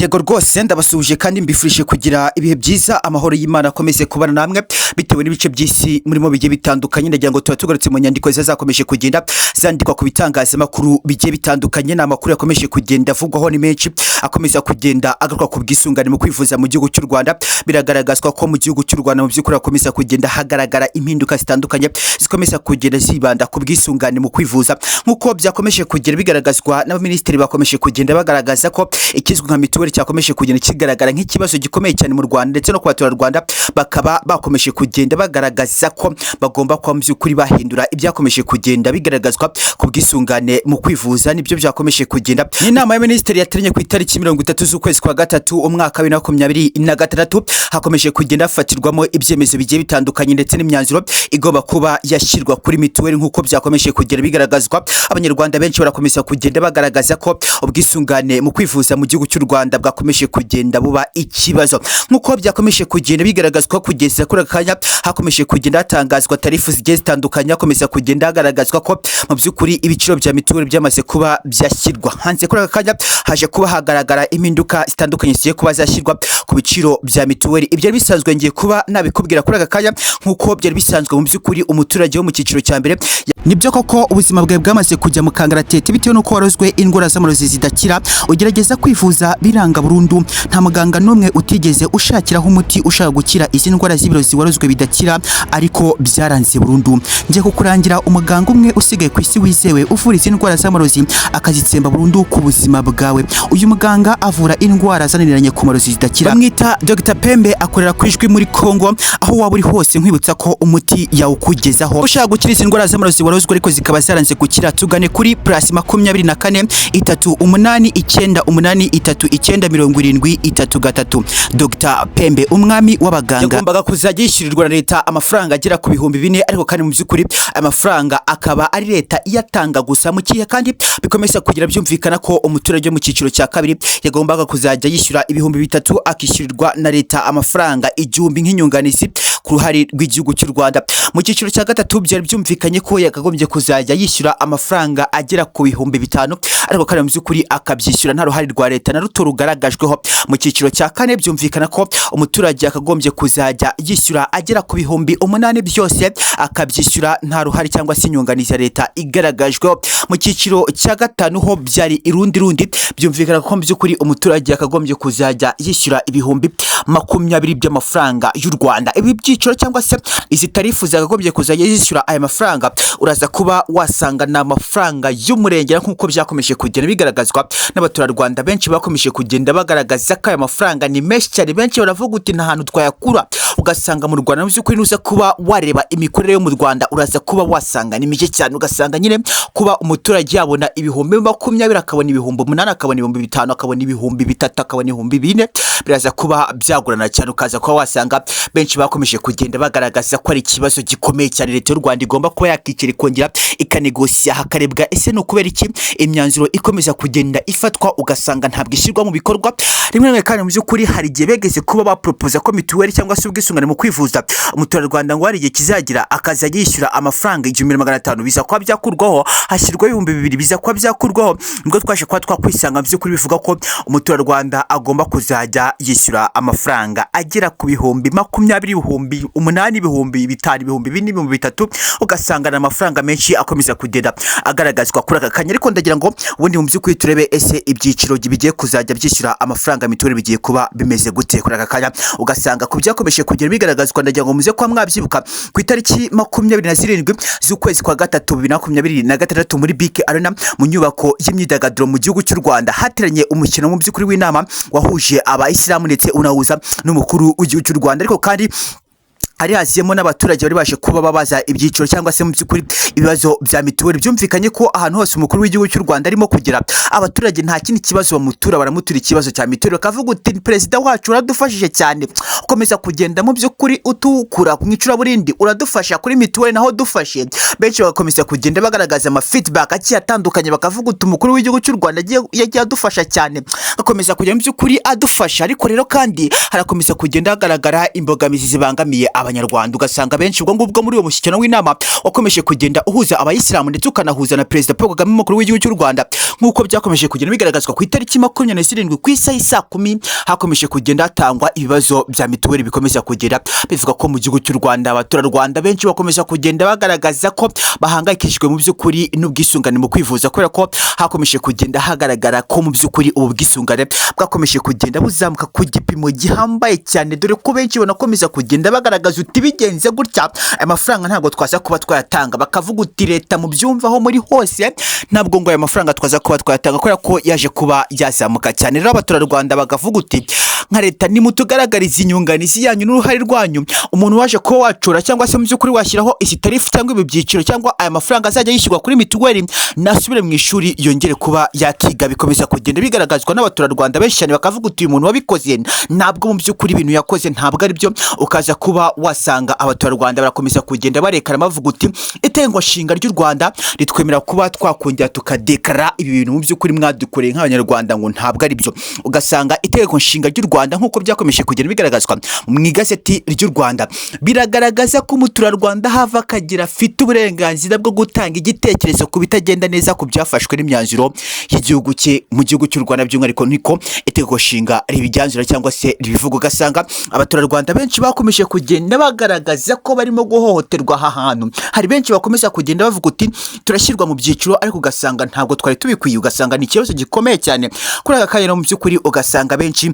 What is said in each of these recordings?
Yego rwose ndabasuje kandi mbifurije kugira ibihe byiza amahoro y'Imana akomeze kubana namwe bitewe n'ibice by'isi murimo bigiye bitandukanye. Ndagira ngo tugarutse mu nyandiko zakomeje kugenda zandikwa ku bitangazamakuru bigiye bitandukanye. N'amakuru yakomeje kugenda avugwaho ni menshi akomeza kugenda agaruka ku bwisungane mu kwivuza mu gihugu cy'u Rwanda. Biragaragazwa ko mu gihugu cy'u Rwanda mu by'ukuri akomeza kugenda hagaragara impinduka zitandukanye zikomeza kugenda zibanda ku bwisungane mu kwivuza, nkuko byakomeje kugenda bigaragazwa n'abaminisitiri bakomeje kugenda bagaragaza ko ikizwe nka mituweli cyakomeje kugenda kigaragara nk'ikibazo gikomeye cyane mu Rwanda ndetse no ku baturarwanda. Bakaba bakomeje kugenda bagaragaza ko bagomba kwa mu by'ukuri bahindura ibyakomeje kugenda bigaragazwa ku bwisungane mu kwivuza. Nibyo byakomeje kugenda n'inama y'abaminisitiri yateranye ku itariki 30 z'ukwezi kwa gatatu umwaka wa 2026. Hakomeje kugenda hafatirwamo ibyemezo bigiye bitandukanye ndetse n'imyanzuro igomba kuba yashyirwa kuri mituweli nk'uko byakomeje kugenda bigaragazwa. Abanyarwanda benshi barakomeza kugenda bagaragaza ko ubwisungane mu kwivuza mu gihugu cy'u Rwanda bwakomeje kugenda buba ikibazo, nk'uko byakomeje kugenda bigaragazwa kugeza kuri akanya. Hakomeje kugenda hatangazwa tarifu zigiye zitandukanye, hakomeza kugenda hagaragazwa ko mu by'ukuri ibiciro bya mituweli byamaze kuba byashyirwa hanze. Kuri akanya haje kuba hagaragara impinduka zitandukanye zigiye kuba zashyirwa ku biciro bya mituweli. Ibyo bisanzwe ngiye kuba nabikubwira kuri akanya nk'uko byari bisanzwe mu by'ukuri umuturage wo mu cyiciro cya mbere. Nibyo koko ubuzima bwawe bwamaze kujya mu kangaratete bitewe n'uko warozwe indwara z'amarozi zidakira, ugerageza kwivuza biranga burundu. Nta muganga n'umwe utigeze ushakiraho umuti ushaka gukira izi ndwara z'ibirozi warozwe bidakira, ariko byaranze burundu. Ngiye kukurangira umuganga umwe usigaye ku isi wizewe uvura izi ndwara z'amarozi akazitsemba burundu ku buzima bwawe. Uyu muganga avura indwara zananiranye ku marozi zidakira, bamwita Dr Pembe, akorera ku ijwi muri Kongo. Aho waba uri hose nkwibutsa ko umuti yawukugezaho. Ushaka gukira izi ndwara z'amarozi warozwe ariko zikaba zaranze gukira, tugane kuri +24 38 Dr Pembe, umwami w'abaganga. Yagombaga kuzajya yishyurirwa na leta amafaranga agera ku 4,000, ariko kandi mu by'ukuri amafaranga akaba ari leta iyatanga gusa mu kihe kandi bikomeza kugira byumvikana ko umuturage mu cyiciro cya kabiri yagombaga kuzajya yishyura 3,000 akishyurirwa na leta amafaranga 1,000 nk'inyunganizi ku ruhare rw'igihugu cy'u Rwanda. Mu cyiciro cya gatatu byari byumvikanye ko yakagombye kuzajya yishyura amafaranga agera ku 5,000, ariko kandi mu by'ukuri akabyishyura nta ruhare rwa leta na ruto rugaragajweho. Mu cyiciro cya kane byumvikana ko umuturage akagombye kuzajya yishyura agera ku 8,000 byose akabyishyura nta ruhare cyangwa se inyunganizi ya leta igaragajweho. Mu cyiciro cya gatanu ho byari irundi byumvikana ko mu by'ukuri umuturage akagombye kuzajya yishyura 20,000 by'amafaranga y'u Rwanda. Ibi byiciro cyangwa se izi tarifu zakagombye kuzajya yishyura aya mafaranga uraza kuba wasanga na amafaranga y'umurengera, nk'uko byakomeje kugenda bigaragazwa n'abaturarwanda benshi bakomeje kugenda bagaragaza ko aya mafaranga ni menshi cyane. Benshi baravuga uti nta hantu twayakura, ugasanga mu Rwanda mu by'ukuri nuza kuba wareba imikorere yo mu Rwanda uraza kuba wasanga ni mike cyane. Ugasanga nyine kuba umuturage yabona 20,000 akabona 8,000 akabona 5,000 akabona 3,000 akabona 4,000 biraza kuba byagurana cyane. Ukaza kuba wasanga benshi bakomeje kugenda bagaragaza ko ari ikibazo gikomeye cyane leta y'u Rwanda igomba kuba yakikira ikongera ikanegosiya hakarebwa ese no kubera iki imyanzuro ikomeza kugenda ifatwa ugasanga ntabwo ishyirwa mu bikorwa. Rimwe kandi mu by'ukuri hari igihe begeze kuba bapropoza ko mituweli cyangwa se ubwisungane mu kwivuza umuturarwanda ngo hari igihe kizagira akazajya yishyura amafaranga 1,500 biza kuba byakurwaho hashyirwa 2,000 biza kuba byakurwaho. Nubwo twaje kuba twakwisanga mu by'ukuri bivuga ko umuturarwanda agomba kuzajya yishyura amafaranga agera ku 20,000, 8,000, 5,000, 4,000, ugasanga na amafaranga menshi akomeza kugenda agaragazwa kuri aka kanya. Ariko ndagira ngo ubundi mu by'ukuri turebe ese ibyiciro bigiye kuzajya byishyura amafaranga mituweli bigiye kuba bimeze gute kuri aka kanya. Ugasanga ku byakomeje kugenda bigaragazwa, ndagira ngo muze kwa mwabyibuka ku itariki 27 z'ukwezi kwa gatatu 2026 muri BK Arena mu nyubako y'imyidagaduro mu gihugu cy'u Rwanda hateranye umukino mu by'ukuri w'inama wahuje abayisilamu ndetse unahuza n'umukuru w'igihugu cy'u Rwanda. Ariko kandi hari haziyemo n'abaturage bari baje kuba babaza ibyiciro cyangwa se mu by'ukuri ibibazo bya mituweli. Byumvikanye ko ahantu hose umukuru w'igihugu cy'u Rwanda arimo kugira abaturage nta kindi kibazo bamutura, baramutura ikibazo cya mituweli. Bakavuga uti perezida wacu uradufashije cyane, ukomeza kugenda mu by'ukuri utukura mu icuraburindi, uradufasha kuri mituweli naho dufashe. Benshi bagakomeza kugenda bagaragaza ama feedback agiye atandukanye, bakavuga uti umukuru w'igihugu cy'u Rwanda yagiye adufasha cyane, akomeza kugenda mu by'ukuri adufasha. Ariko rero kandi harakomeza kugenda hagaragara imbogamizi zibangamiye abanyarwanda. Ugasanga benshi ubwo ngubwo muri uwo mushyikirano w'inama wakomeje kugenda uhuza abayisilamu ndetse ukanahuza na Perezida Paul Kagame umukuru w'igihugu cy'u Rwanda, nk'uko byakomeje kugenda bigaragazwa ku itariki 27 ku isaha saa 10 hakomeje kugenda hatangwa ibibazo bya mituweli bikomeza kugera bivuga ko mu gihugu cy'u Rwanda abaturarwanda benshi bakomeza kugenda bagaragaza ko bahangayikishijwe mu by'ukuri n'ubwisungane mu kwivuza, kubera ko hakomeje kugenda hagaragara ko mu by'ukuri ubu bwisungane bwakomeje kugenda buzamuka ku gipimo gihambaye cyane, dore ko benshi banakomeza kugenda bagaragaza uti bigenze gutya aya mafaranga ntabwo twaza kuba twayatanga. Bakavuga uti leta mu byumvaho muri hose ntabwo ngo aya mafaranga twaza kuba twayatanga kubera ko yaje kuba yazamuka cyane. Rero abaturarwanda bagavuga uti nka leta nimutugaragariza inyunganizi yanyu n'uruhare rwanyu, umuntu waje kuba wacura cyangwa se mu by'ukuri washyiraho isi tarifu cyangwa ibi byiciro cyangwa aya mafaranga azajya yishyurwa kuri mituweli nasubire mu ishuri yongere kuba yakiga. Bikomeza kugenda bigaragazwa n'abaturarwanda benshi cyane, bakavuga uti uyu muntu wabikoze ntabwo mu by'ukuri ibintu yakoze ntabwo ari byo. Ukaza kuba wasanga abaturarwanda barakomeza kugenda barekana bavuga uti itegeko nshinga ry'u Rwanda ritwemera kuba twakongera tukadekara ibi bintu mu by'ukuri mwadukoreye nk'abanyarwanda ngo ntabwo ari byo. Ugasanga itegeko nshinga ry'u Rwanda nk'uko byakomeje kugenda bigaragazwa mu igazeti ry'u Rwanda biragaragaza ko umuturarwanda hava akagira afite uburenganzira bwo gutanga igitekerezo ku bitagenda neza ku byafashwe n'imyanzuro y'igihugu cye mu gihugu cy'u Rwanda, by'umwihariko niko itegeko nshinga ribijyanzura cyangwa se ribivuga. Ugasanga abaturarwanda benshi bakomeje kugenda bagaragaza ko barimo guhohoterwa aha hantu. Hari benshi bakomeza kugenda bavuga uti turashyirwa mu byiciro, ariko ugasanga ntabwo twari tubikwiye. Ugasanga ni ikibazo gikomeye cyane kuri aka kanya mu by'ukuri. Ugasanga benshi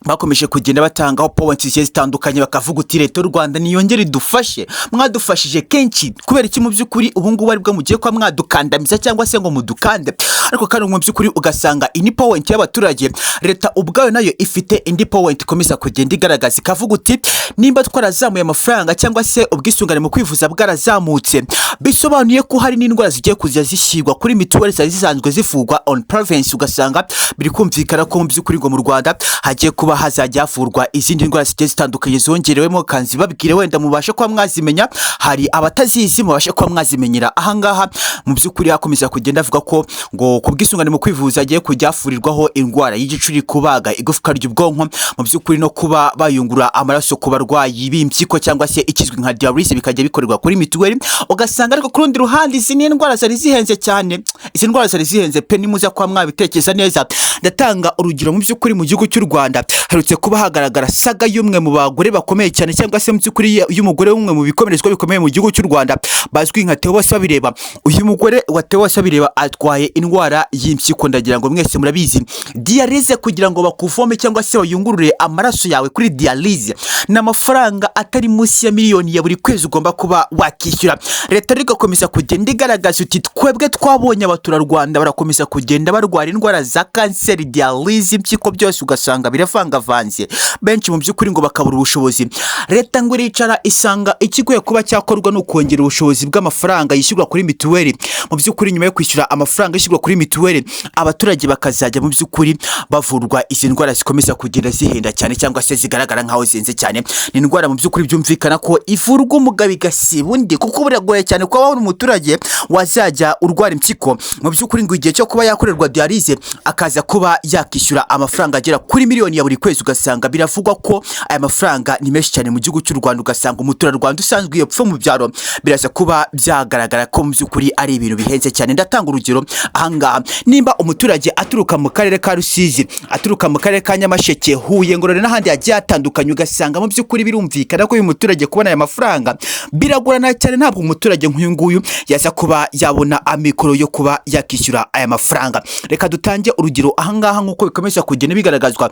bakomeje kugenda batangaho points zitandukanye bakavuga uti leta y'u Rwanda niyongere idufashe, mwadufashije kenshi kubera iki mu by'ukuri ubu ngubu aribwo mugiye kwa mwadukandamiza cyangwa se ngo mudukande. Ariko kandi mu by'ukuri ugasanga ini point y'abaturage leta ubwayo nayo ifite indi point ikomeza kugenda igaragaza ikavuga uti nimba twarazamuye amafaranga cyangwa se ubwisungane mu kwivuza bwarazamutse, bisobanuye ko hari n'indwara zigiye kujya zishyirwa kuri mituweli zari zisanzwe zivugwa on province. Ugasanga biri kumvikana ko mu by'ukuri ngo mu Rwanda hagiye kuba hazajya havurwa izindi ndwara zigiye zitandukanye zongerewemo. Kanzi babwire wenda mubashe kuba mwazimenya, hari abatazizi mubashe kuba mwazimenyera ahangaha. Mu by'ukuri hakomeza kugenda avuga ko ngo ku bwisungane mu kwivuza agiye kujya hafurirwaho indwara y'igicuri, kubaga igufwa ry'ubwonko, mu by'ukuri no kuba bayungura amaraso ku barwayi b'impyiko cyangwa se ikizwi nka dialysis bikajya bikorerwa kuri mituweli. Ugasanga ariko ku rundi ruhande izi ni indwara zari zihenze cyane, izi ndwara zari zihenze pe, nimuza kuba mwabitekereza neza. Ndatanga urugero mu by'ukuri mu gihugu cy'u Rwanda harutse kuba hagaragara saga y'umwe mu bagore bakomeye cyane cyangwa se mu by'ukuri y'umugore w'umwe mu bikomerezwa bikomeye mu gihugu cy'u Rwanda bazwi nka TWaBASUYE. Uyu mugore wa TWaBASUYE atwaye indwara y'impyiko, ndagira ngo mwese murabizi dialyse kugira ngo bakuvome cyangwa se bayungurure amaraso yawe kuri dialyse n'amafaranga atari munsi ya miliyoni ya buri kwezi ugomba kuba wakishyura. Leta rigakomeza kugenda igaragaza uti twebwe twabonye abaturarwanda barakomeza kugenda barwara indwara za kanseri, dialyse, impyiko, byose ugasanga biravangavanze, benshi mu by'ukuri ngo bakabura ubushobozi. Leta ngo iricara isanga ikigoye kuba cyakorwa no kongera ubushobozi bw'amafaranga yishyurwa kuri mituweli. Mu by'ukuri nyuma yo kwishyura amafaranga yishyurwa kuri mituweli, abaturage bakazajya mu by'ukuri bavurwa izi ndwara zikomeza kugenda zihenda cyane cyangwa se zigaragara nkaho zenze cyane. Ni indwara mu by'ukuri byumvikana ko ivurwa umugabo igasiba undi, kuko biragoye cyane kuba wabona umuturage wazajya urwara impyiko mu by'ukuri ngo igihe cyo kuba yakorerwa dialyse akaza kuba yakishyura amafaranga agera kuri miliyoni ya buri kwezi. Ugasanga biravugwa ko aya mafaranga ni menshi cyane mu gihugu cy'u Rwanda. Ugasanga umuturarwanda usanzwe yopfa mu byaro biraza kuba byagaragara ko mu by'ukuri ari ibintu bihenze cyane. Ndatanga urugero ahangaha, nimba umuturage aturuka mu karere ka Rusizi, aturuka mu karere ka Nyamasheke, Huye, Ngororero n'ahandi hagiye hatandukanye, ugasanga mu by'ukuri birumvikana ko uyu muturage kubona aya mafaranga biragorana cyane. Ntabwo umuturage nk'uyu nguyu yaza kuba yabona amikoro yo kuba yakishyura aya mafaranga. Reka dutange urugero ahangaha nk'uko bikomeza kugenda bigaragazwa.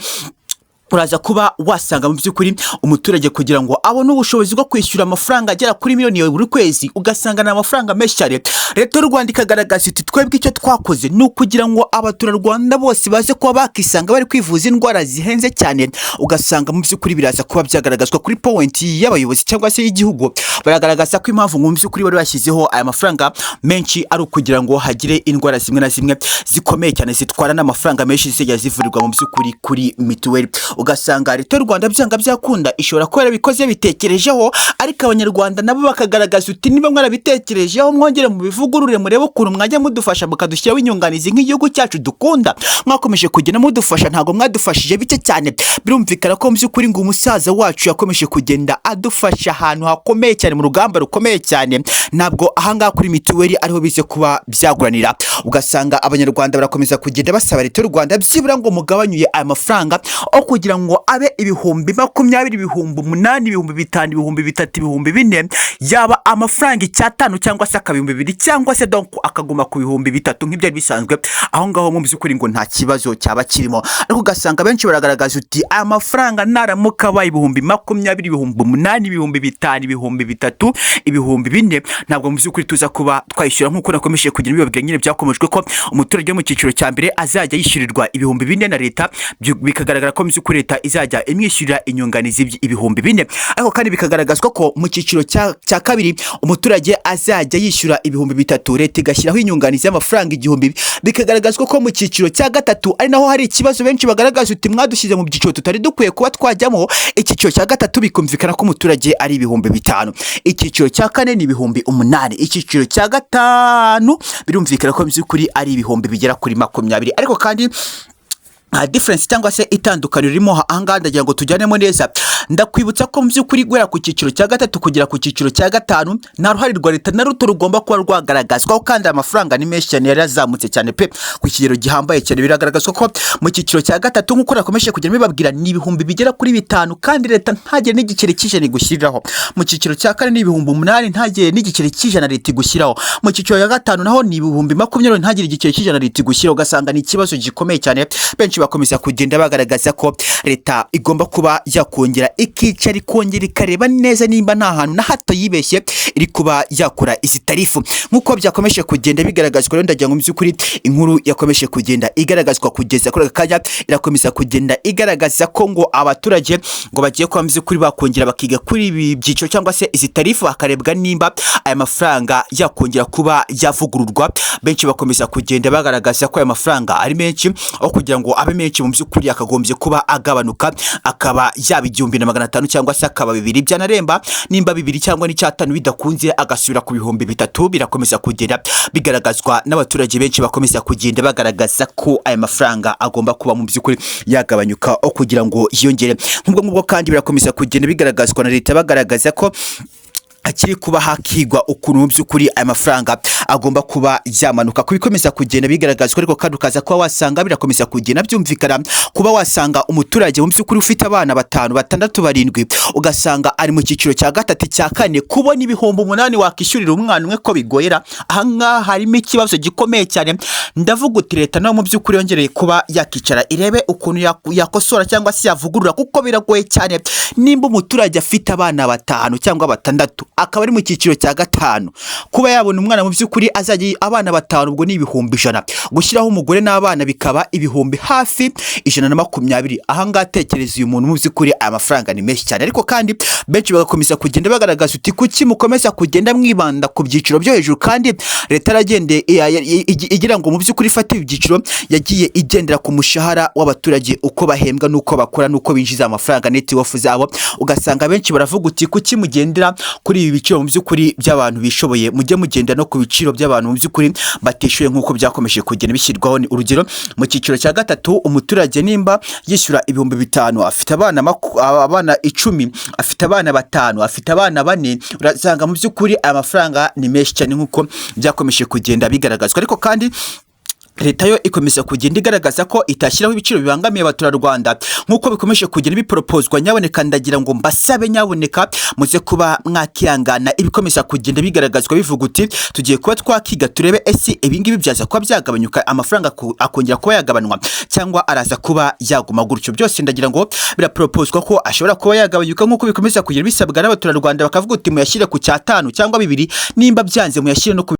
Uraza kuba wasanga mu by'ukuri umuturage kugira ngo abone ubushobozi bwo kwishyura amafaranga agera kuri miliyoni ya buri kwezi, ugasanga na amafaranga menshi cyane. Leta y'u Rwanda ikagaragaza iti twebwe icyo twakoze ni ukugira ngo abaturarwanda bose baze kuba bakisanga bari kwivuza indwara zihenze cyane. Ugasanga mu by'ukuri biraza kuba byagaragazwa kuri point y'abayobozi cyangwa se y'igihugu, baragaragaza ko impamvu mu by'ukuri bari bashyizeho aya mafaranga menshi ari ukugira ngo hagire indwara zimwe na zimwe zikomeye cyane zitwara n'amafaranga menshi zijya zivurirwa mu by'ukuri kuri mituweli. Ugasanga leta y'u Rwanda byanga byakunda ishobora kuba yarabikoze bitekerejeho, ariko abanyarwanda nabo bakagaragaza uti niba mwarabitekerejeho mwongere mu bivugurure murebe ukuntu mwajya mudufasha mukadushyiraho inyunganizi nk'igihugu cyacu dukunda. Mwakomeje kugenda mudufasha, ntago mwadufashije bike cyane. birumvikana ko mu by'ukuri ngo umusaza wacu yakomeje kugenda adufasha ahantu hakomeye cyane mu rugamba rukomeye cyane, ntabwo ahangaha kuri mituweli ariho bize kuba byaguranira. Ugasanga abanyarwanda barakomeza kugenda basaba leta y'u Rwanda byibura ngo mugabanyuye aya mafaranga aho kugira ngo abe ibihumbi 20, ibihumbi 8, ibihumbi 5, ibihumbi 3, ibihumbi 4, yaba amafaranga 5 cyangwa se akabihumbi 2 cyangwa se donc akaguma ku bihumbi 3 nk'ibyo bisanzwe aho ngaho mu by'ukuri ngo nta kibazo cyaba kirimo. Ariko ugasanga benshi baragaragaza uti aya mafaranga naramuka baye ibihumbi 20, ibihumbi 8, ibihumbi 5, ibihumbi 3, ibihumbi 4, ntabwo mu by'ukuri tuza kuba twayishyura nk'uko nakomeje kugira ibibabwira nyine byakomejwe ko umuturage mu cyiciro cya mbere azajya yishyurirwa ibihumbi 4 na leta, bikagaragara ko mu by'ukuri leta izajya imwishyurira inyunganizi ibihumbi 4. Ariko kandi bikagaragazwa ko mu cyiciro cya kabiri umuturage azajya yishyura ibihumbi 3, leta igashyiraho inyunganizi y'amafaranga 1000. Bikagaragazwa ko mu cyiciro cya gatatu ari naho hari ikibazo benshi bagaragaza uti mwadushyize mu byiciro tutari dukwiye kuba twajyamo. Icyiciro cya gatatu bikumvikana ko umuturage ari ibihumbi 5, icyiciro cya kane ni ibihumbi 8, icyiciro cya gatanu birumvikana ko mu by'ukuri ari ibihumbi bigera kuri 20. Ariko kandi difference cyangwa se itandukaniro ririmo ahangaha ndagira ngo tujyanemo neza. Ndakwibutsa ko mu by'ukuri guhera ku cyiciro cya gatatu kugera ku cyiciro cya gatanu nta ruhare rwa leta na ruto rugomba kuba rwagaragazwa, kandi amafaranga ni menshi cyane, yarazamutse cyane pe ku kigero gihambaye cyane. Biragaragazwa ko mu cyiciro cya gatatu nk'uko nakomeje kugenda bibabwira ni ibihumbi bigera kuri 5, kandi leta ntagire n'igiceri cy'ijana igushyiriraho. Mu cyiciro cya kane ni ibihumbi 8, ntagire n'igiceri cy'ijana leta igushyiraho. Mu cyiciro cya gatanu naho ni ibihumbi 20, ntagire igiceri cy'ijana leta igushyiraho. Ugasanga ni ikibazo gikomeye cyane, benshi bakomeza kugenda bagaragaza ko leta igomba kuba yakongera ikicara ikongera ikareba neza nimba nta hantu na hato yibeshye iri kuba yakora izi tarifu nk'uko byakomeje kugenda bigaragazwa. Rero ndagira ngo mu by'ukuri inkuru yakomeje kugenda igaragazwa kugeza kuri aka kanya, irakomeza kugenda igaragaza ko ngo abaturage ngo bagiye kuba mu by'ukuri bakongera bakiga kuri ibi byiciro cyangwa se izi tarifu, hakarebwa nimba aya mafaranga yakongera kuba yavugururwa. Benshi bakomeza kugenda bagaragaza ko aya mafaranga ari menshi, aho kugira ngo abe menshi mu by'ukuri akagombye kuba agabanuka akaba yaba 1500 cyangwa se akaba 2 byanaremba, nimba 2 cyangwa ni 5 bidakunze agasubira ku bihumbi 3. Birakomeza kugenda bigaragazwa n'abaturage benshi bakomeza kugenda bagaragaza ko aya mafaranga agomba kuba mu by'ukuri yagabanyuka aho kugira ngo yiyongere. Nk'ubwo kandi birakomeza kugenda bigaragazwa na leta bagaragaza ko akiri kuba hakigwa ukuntu mu by'ukuri aya mafaranga agomba kuba yamanuka kubikomeza kugenda bigaragazwa. Ariko kandi ukaza kuba wasanga birakomeza kugenda byumvikana kuba wasanga umuturage mu by'ukuri ufite abana 5, 6, 7, ugasanga ari mu cyiciro cya gatatu cya kane, kubona ibihumbi 8 wakishyurira umwana umwe ko bigoyera. Ahangaha harimo ikibazo gikomeye cyane. Ndavuga uti leta no mu by'ukuri yongereye kuba yakicara irebe ukuntu yakosora cyangwa se yavugurura, kuko biragoye cyane nimba umuturage afite abana 5 cyangwa 6 akaba ari mu cyiciro cya gatanu, kuba yabona umwana mu by'ukuri azajya abana 5 ubwo ni ibihumbi 100, gushyiraho umugore n'abana bikaba ibihumbi hafi 120. ahangaha tekereza uyu muntu mu by'ukuri aya mafaranga ni menshi cyane. Ariko kandi benshi bagakomeza kugenda bagaragaza uti kuki mukomeza kugenda mwibanda ku byiciro byo hejuru, kandi leta yaragende igira ngo mu by'ukuri ifate ibyiciro yagiye igendera ku mushahara w'abaturage uko bahembwa nuko bakora nuko binjiza amafaranga net worth zabo. Ugasanga benshi baravuga uti kuki mugendera kuri ibi biciro mu by'ukuri by'abantu bishoboye, mujye mugenda no ku biciro by'abantu mu by'ukuri batishuye nk'uko byakomeje kugenda bishyirwaho. Ni urugero mu cyiciro cya gatatu umuturage nimba yishyura ibihumbi 5, afite abana 10, afite abana 5, afite abana 4, urasanga mu by'ukuri aya mafaranga ni menshi cyane nk'uko byakomeje kugenda bigaragazwa. Ariko kandi leta yo ikomeza kugenda igaragaza ko itashyiraho ibiciro bibangamiye abaturarwanda nk'uko bikomeje kugenda biproposwa. Nyaboneka ndagira ngo mbasabe nyaboneka muze kuba mwakihangana ibikomeza kugenda bigaragazwa bivuga uti tugiye kuba twakiga turebe ese ibingibi byaza kuba byagabanyuka, amafaranga akongera kuba yagabanwa cyangwa araza kuba yaguma gutyo. Byose ndagira ngo biraproposwa ko ashobora kuba yagabanyuka nk'uko bikomeza kugenda bisabwa n'abaturarwanda, bakavuga uti muyashyire ku 5 cyangwa 2, nimba byanze muyashyire no ku